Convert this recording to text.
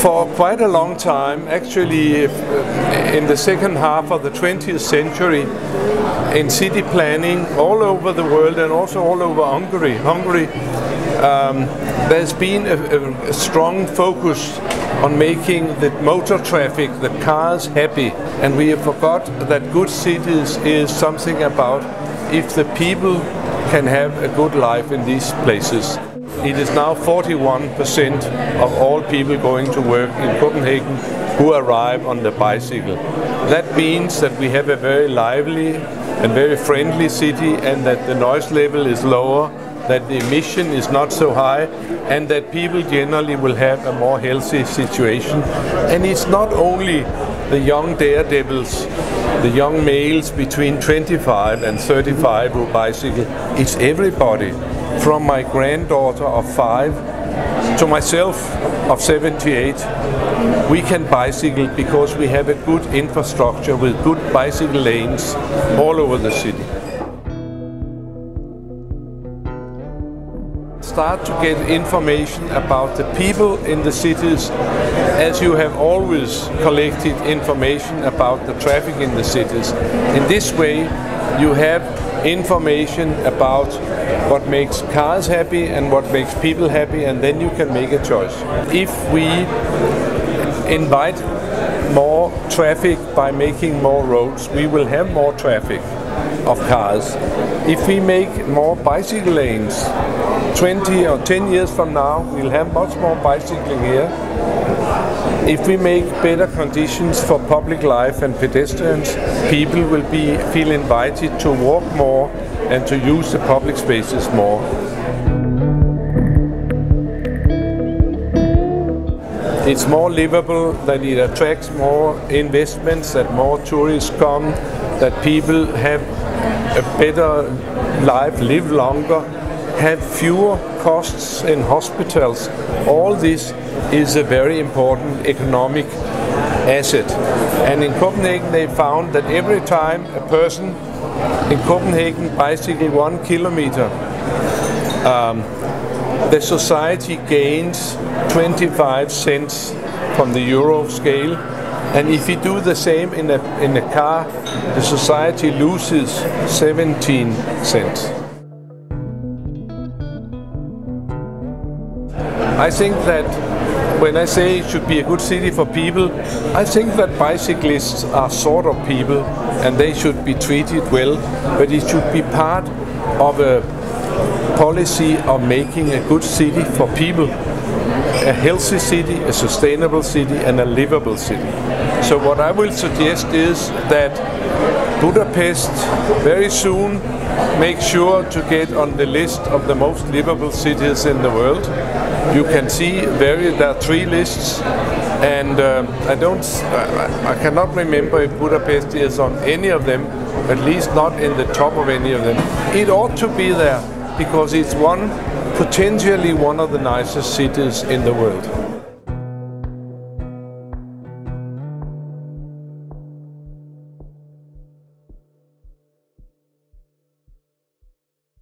For quite a long time, actually in the second half of the 20th century, in city planning all over the world and also all over Hungary, there's been a strong focus on making the motor traffic, the cars, happy. And we have forgot that good cities is something about if the people can have a good life in these places. It is now 41% of all people going to work in Copenhagen who arrive on the bicycle. That means that we have a very lively and very friendly city, and that the noise level is lower, that the emission is not so high, and that people generally will have a more healthy situation. And it's not only the young daredevils, the young males between 25 and 35 who bicycle, it's everybody. From my granddaughter of 5 to myself of 78, we can bicycle because we have a good infrastructure with good bicycle lanes all over the city. Start to get information about the people in the cities, as you have always collected information about the traffic in the cities. In this way, you have information about what makes cars happy and what makes people happy, and then you can make a choice. If we invite more traffic by making more roads, we will have more traffic of cars. If we make more bicycle lanes, 20 or 10 years from now, we'll have much more bicycling here. If we make better conditions for public life and pedestrians, people will feel invited to walk more and to use the public spaces more. It's more livable, that it attracts more investments, that more tourists come, that people have a better life, live longer, have fewer costs in hospitals. All this is a very important economic asset. And in Copenhagen they found that every time a person in Copenhagen bicycle 1 kilometer, the society gains 25 cents from the euro scale. And if you do the same in a car, the society loses 17 cents. I think that when I say it should be a good city for people, I think that bicyclists are sort of people and they should be treated well, but it should be part of a policy of making a good city for people. A healthy city, a sustainable city, and a livable city. So what I will suggest is that Budapest very soon make sure to get on the list of the most livable cities in the world. You can see there are 3 lists, and I cannot remember if Budapest is on any of them, at least not in the top of any of them. It ought to be there because it's potentially one of the nicest cities in the world.